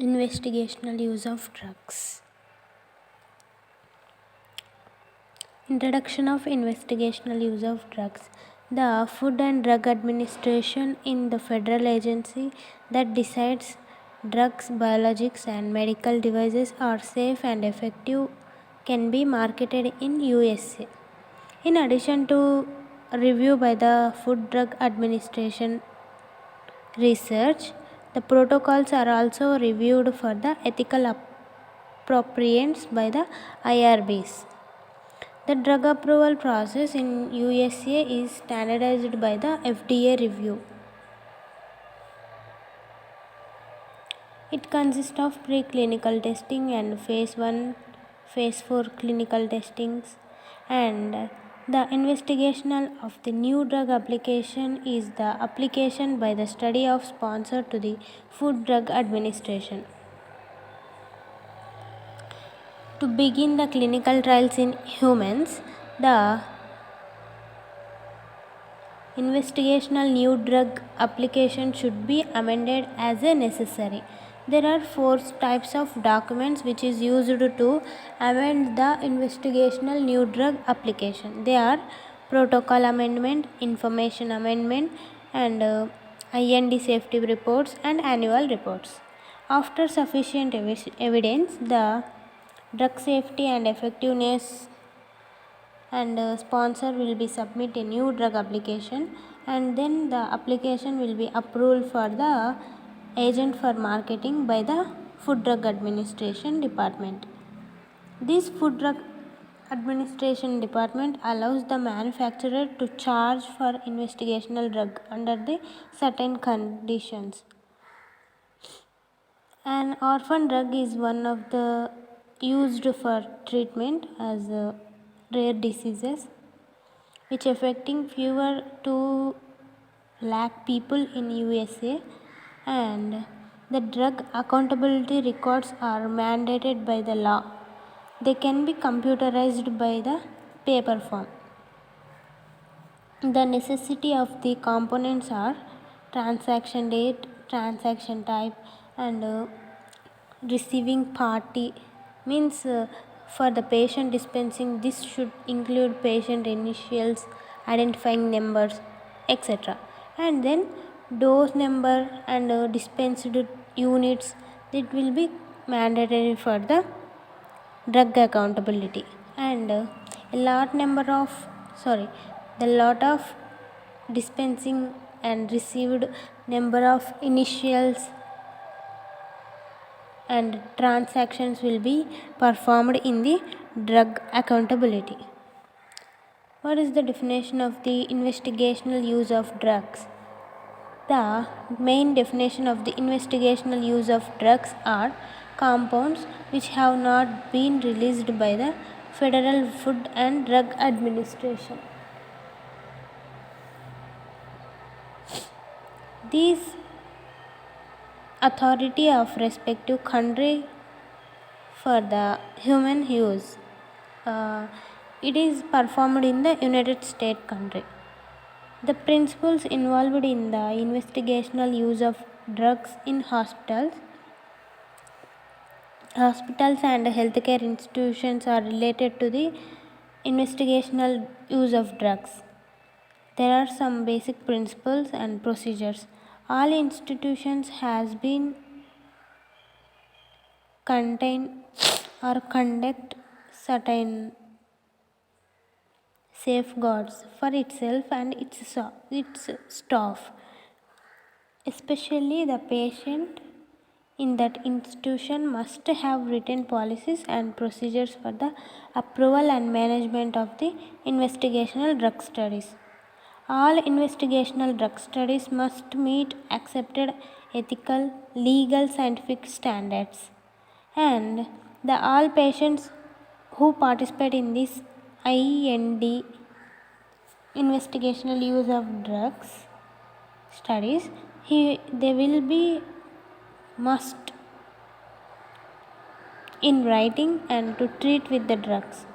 Investigational use of drugs. Introduction of investigational use of drugs. The Food and Drug Administration is the federal agency that decides drugs, biologics, and medical devices are safe and effective can be marketed in USA. In addition to review by the Food Drug Administration research, the protocols are also reviewed for the ethical appropriations by the IRBs. The drug approval process in USA is standardized by the FDA review. It consists of preclinical testing and phase 1, phase 4 clinical testings, and the investigational of the new drug application is the application by the study of sponsor to the Food Drug Administration. To begin the clinical trials in humans, the investigational new drug application should be amended as a necessary. There are 4 types of documents which is used to amend the investigational new drug application. They are protocol amendment, information amendment, and IND safety reports and annual reports. After sufficient evidence, the drug safety and effectiveness and sponsor will be submit a new drug application, and then the application will be approved for the agent for marketing by the Food Drug Administration Department. This Food Drug Administration Department allows the manufacturer to charge for investigational drug under the certain conditions. An orphan drug is one of the used for treatment as rare diseases which affecting fewer 2 lakh people in USA, and the drug accountability records are mandated by the law. They can be computerized by the paper form. The necessity of the components are transaction date, transaction type, and receiving party means for the patient dispensing this should include patient initials, identifying numbers, etc. And then dose number and dispensed units, it will be mandatory for the drug accountability, and a lot of dispensing and received number of initials and transactions will be performed in the drug accountability. What is the definition of the investigational use of drugs? The main definition of the investigational use of drugs are compounds which have not been released by the Federal Food and Drug Administration. These authority of respective country for the human use. It is performed in the United States country. The principles involved in the investigational use of drugs in hospitals and healthcare institutions are related to the investigational use of drugs. There are some basic principles and procedures. All institutions has been contain or conduct certain safeguards for itself and its staff, especially the patient in that institution must have written policies and procedures for the approval and management of the investigational drug studies. All investigational drug studies must meet accepted ethical, legal, scientific standards, and the all patients who participate in this IND investigational use of drugs studies, they will be must in writing and to treat with the drugs.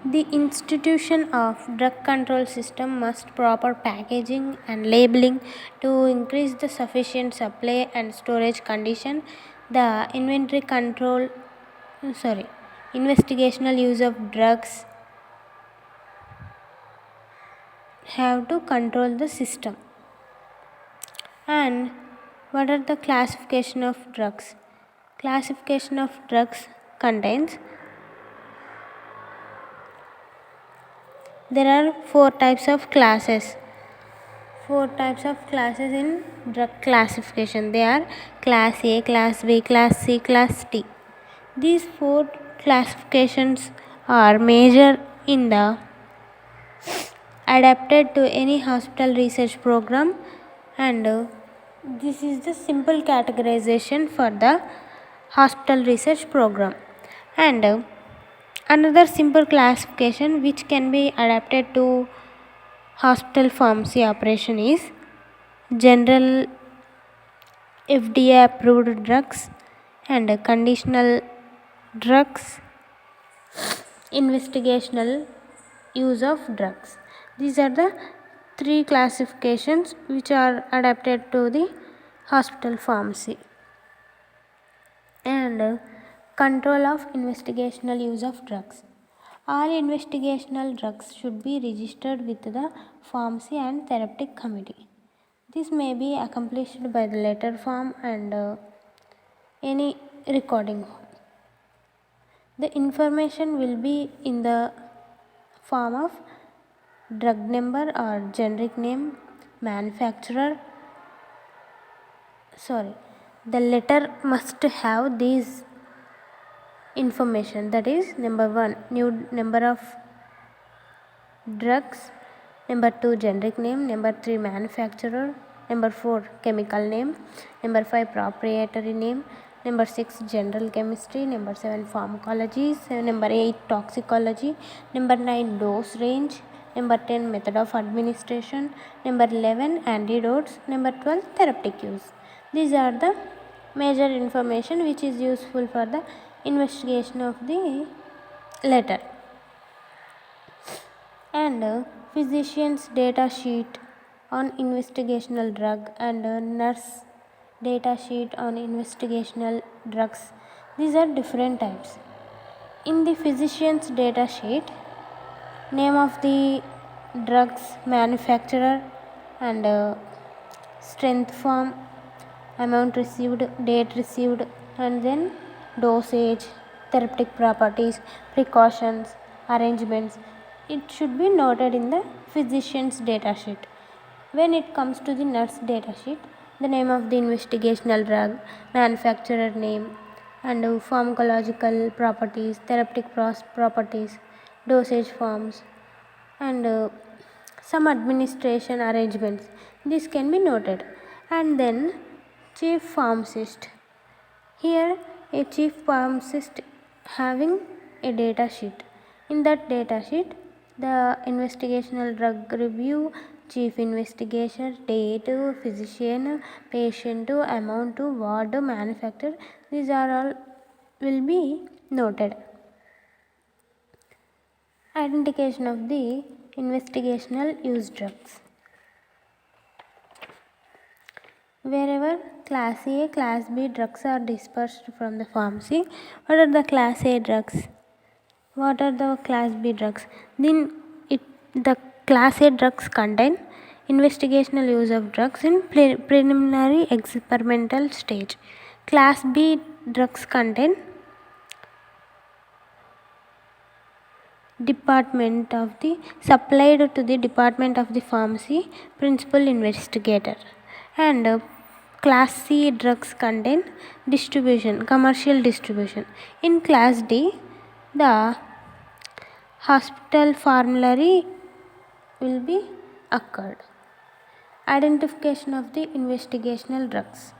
The institution of drug control system must proper packaging and labeling to increase the sufficient supply and storage condition. The inventory control, sorry, investigational use of drugs have to control the system. And what are the classification of drugs? Classification of drugs contains there are four types of classes. Four types of classes in drug classification. They are class A, class B, class C, class D. These four classifications are major in the adapted to any hospital research program, and this is the simple categorization for the hospital research program. And another simple classification which can be adapted to hospital pharmacy operation is general FDA approved drugs and conditional drugs, investigational use of drugs. These are the three classifications which are adapted to the hospital pharmacy. And control of investigational use of drugs. All investigational drugs should be registered with the pharmacy and therapeutic committee. This may be accomplished by the letter form and any recording. The information will be in the form of drug number or generic name, manufacturer. The letter must have these information, that is number 1 new number of drugs, number 2 generic name, number 3 manufacturer, number 4 chemical name, number 5 proprietary name, number 6 general chemistry, number 7 pharmacology, number 8 toxicology, number 9 dose range, number 10 method of administration, number 11 antidotes, number 12 therapeutic use. These are the major information which is useful for the investigation of the letter. And physician's data sheet on investigational drug and nurse data sheet on investigational drugs. These are different types. In the physician's data sheet, name of the drugs manufacturer and strength form, amount received, date received, and then dosage, therapeutic properties, precautions, arrangements. It should be noted in the physician's data sheet. When it comes to the nurse data sheet, the name of the investigational drug, manufacturer name, and pharmacological properties, therapeutic properties, dosage forms, and some administration arrangements. This can be noted. And then chief pharmacist. Here a chief pharmacist having a data sheet. In that data sheet, the investigational drug review, chief investigator, date, physician, patient, amount, ward, manufacturer, these are all will be noted. Identification of the investigational use drugs. Wherever class A, class B drugs are dispersed from the pharmacy, what are the class A drugs? What are the class B drugs? Then the class A drugs contain investigational use of drugs in preliminary experimental stage. Class B drugs contain department of the supplied to the department of the pharmacy principal investigator. And class C drugs contain distribution, commercial distribution. In class D, the hospital formulary will be occurred. Identification of the investigational drugs.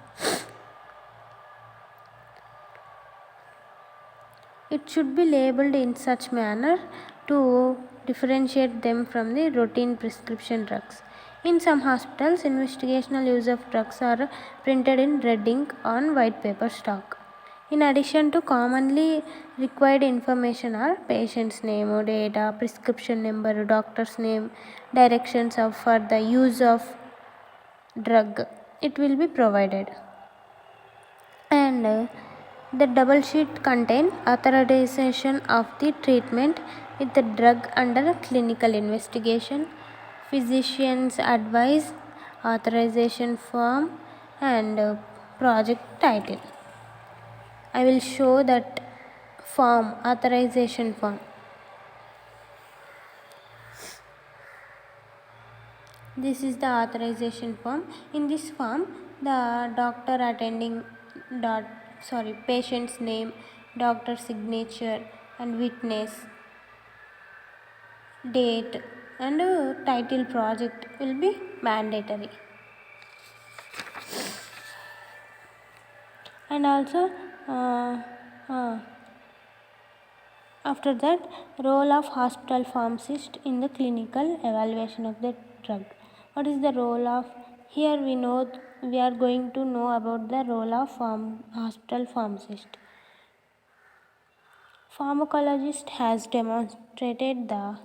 It should be labeled in such manner to differentiate them from the routine prescription drugs. In some hospitals, investigational use of drugs are printed in red ink on white paper stock. In addition to commonly required information are patient's name, data, prescription number, doctor's name, directions for the use of drug, it will be provided. And the double sheet contain authorization of the treatment with the drug under clinical investigation, physician's advice, authorization form, and project title. I will show that form, authorization form. This is the authorization form. In this form, the doctor attending patient's name, doctor signature, and witness, date, and title project will be mandatory. And also after that, role of hospital pharmacist in the clinical evaluation of the drug. What is the role of, here we are going to know about the role of hospital pharmacist. Pharmacologist has demonstrated the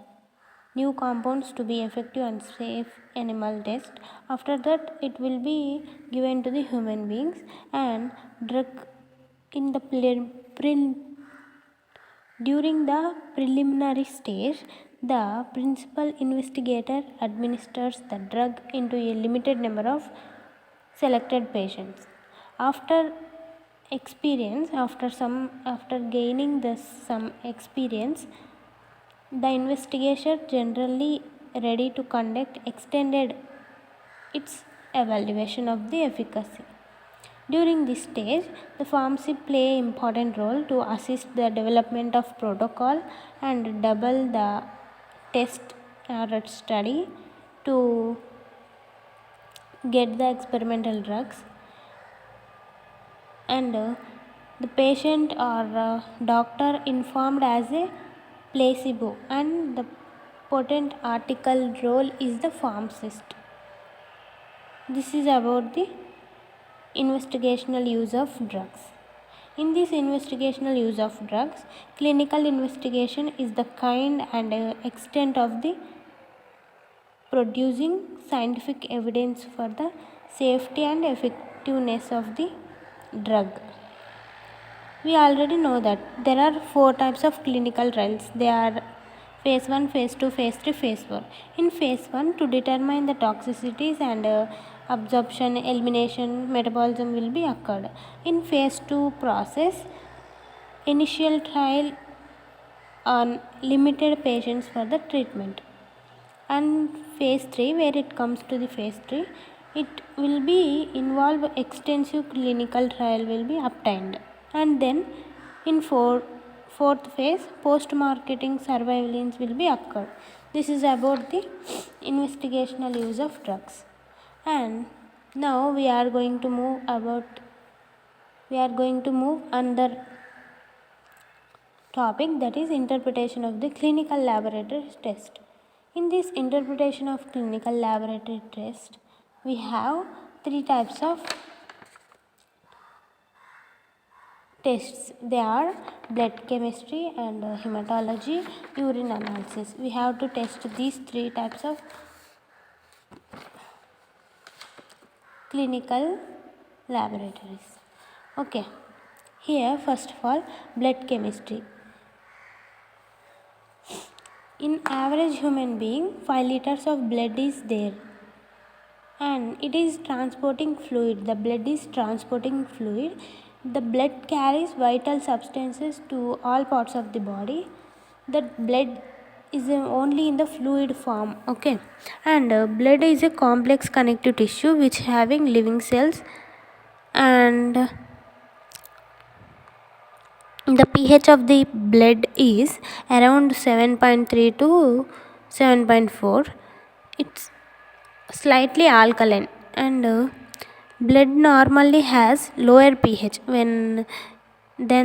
new compounds to be effective and safe animal test. After that, it will be given to the human beings, and drug in the during the preliminary stage, the principal investigator administers the drug into a limited number of selected patients. After gaining some experience, the investigator generally ready to conduct extended its evaluation of the efficacy. During this stage, the pharmacy play an important role to assist the development of protocol and double the test or study to get the experimental drugs. And the patient or doctor informed as a placebo, and the potent article role is the pharmacist. This is about the investigational use of drugs. In this investigational use of drugs, clinical investigation is the kind and extent of the producing scientific evidence for the safety and effectiveness of the drug. We already know that there are 4 types of clinical trials. They are phase 1, phase 2, phase 3, phase 4. In phase 1, to determine the toxicities and absorption, elimination, metabolism will be occurred. In phase 2 process, initial trial on limited patients for the treatment. And phase 3, where it comes to the phase 3, it will be involve extensive clinical trial will be obtained. And then in fourth phase, post-marketing surveillance will be occurred. This is about the investigational use of drugs. And now we are going to move another topic, that is interpretation of the clinical laboratory test. In this interpretation of clinical laboratory test, we have 3 types of tests. They are blood chemistry and hematology, urine analysis. We have to test these 3 types of clinical laboratories. Okay, here first of all, blood chemistry. In average human being, 5 liters of blood is there, and it is transporting fluid. The blood is transporting fluid. The blood carries vital substances to all parts of the body. The blood is only in the fluid form. Okay, and blood is a complex connective tissue which having living cells, and the pH of the blood is around 7.3 to 7.4. It's slightly alkaline, and blood normally has lower pH than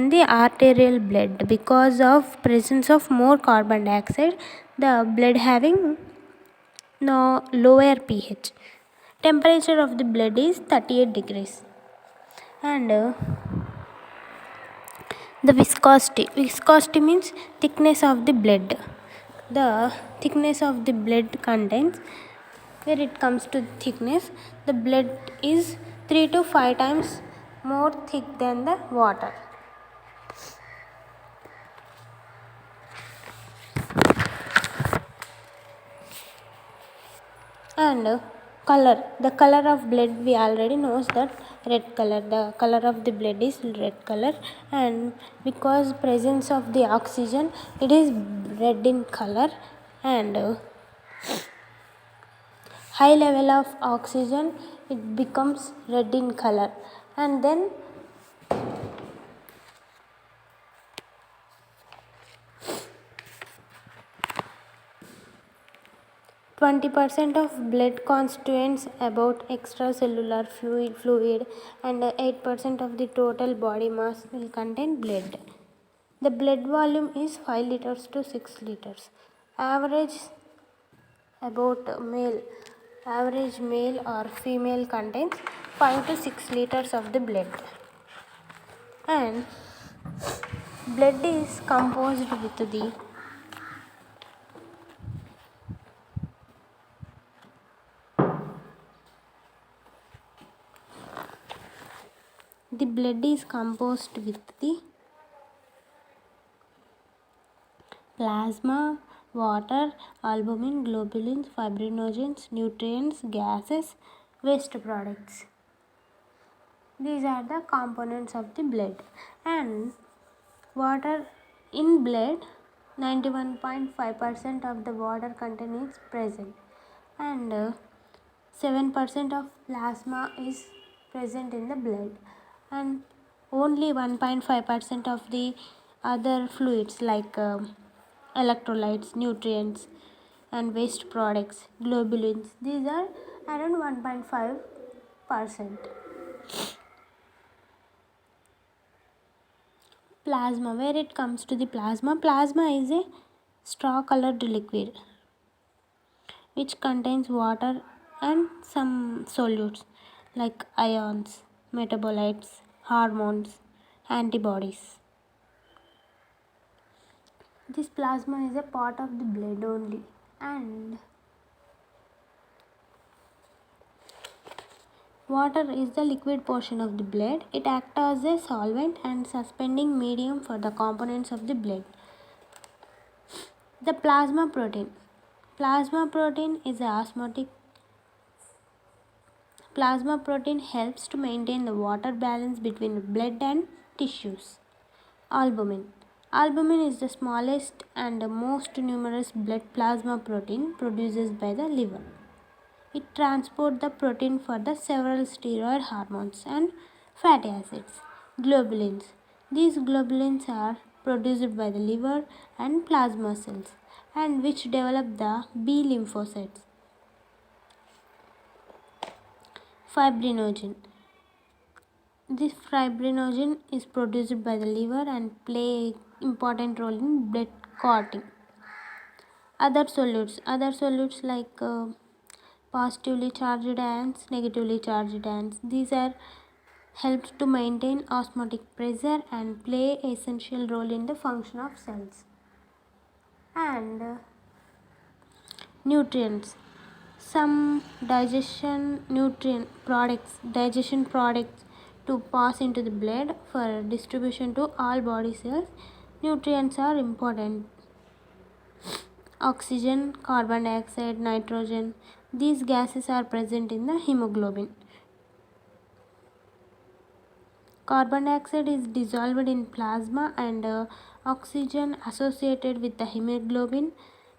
the arterial blood because of presence of more carbon dioxide. The blood having no lower pH. Temperature of the blood is 38 degrees, and The viscosity means thickness of the blood. The thickness of the blood contains, where it comes to thickness, the blood is 3 to 5 times more thick than the water. And the color of blood, we already knows that red color, the color of the blood is red color, and because presence of the oxygen, it is red in color, and high level of oxygen, it becomes red in color. And then 20% of blood constitutes about extracellular fluid, and 8% of the total body mass will contain blood. The blood volume is 5 liters to 6 liters. Average average male or female contains 5 to 6 liters of the blood. And blood is composed with the blood is composed with the plasma, water, albumin, globulins, fibrinogens, nutrients, gases, waste products. These are the components of the blood. And water in blood, 91.5% of the water content is present, and 7% of plasma is present in the blood, and only 1.5% of the other fluids like electrolytes, nutrients, and waste products, globulins, these are around 1.5%. Plasma, where it comes to the plasma is a straw colored liquid which contains water and some solutes like ions, metabolites, hormones, antibodies. This plasma is a part of the blood only, and water is the liquid portion of the blood. It acts as a solvent and suspending medium for the components of the blood. The plasma protein. Plasma protein is a osmotic. Plasma protein helps to maintain the water balance between blood and tissues. Albumin. Albumin is the smallest and the most numerous blood plasma protein produced by the liver. It transports the protein for the several steroid hormones and fatty acids. Globulins. These globulins are produced by the liver and plasma cells, and which develop the B lymphocytes. Fibrinogen. This fibrinogen is produced by the liver and play important role in blood clotting. Other solutes like positively charged ions, negatively charged ions. These are helps to maintain osmotic pressure and play essential role in the function of cells. And nutrients. Some digestion products to pass into the blood for distribution to all body cells. Nutrients are important. Oxygen, carbon dioxide, nitrogen, these gases are present in the hemoglobin. Carbon dioxide is dissolved in plasma, and oxygen associated with the hemoglobin,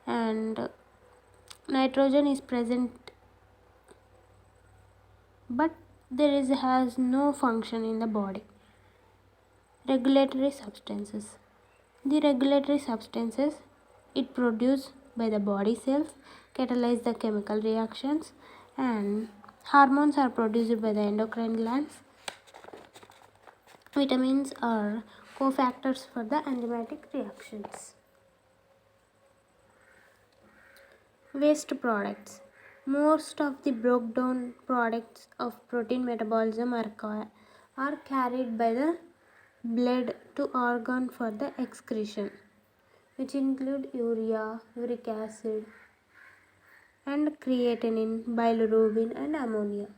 and nitrogen is present, but has no function in the body. Regulatory substances. The regulatory substances it produced by the body cells catalyze the chemical reactions, and hormones are produced by the endocrine glands. Vitamins are cofactors for the enzymatic reactions. Waste products. Most of the broke down products of protein metabolism are carried by the blood to organ for the excretion, which include urea, uric acid, and creatinine, bilirubin, and ammonia.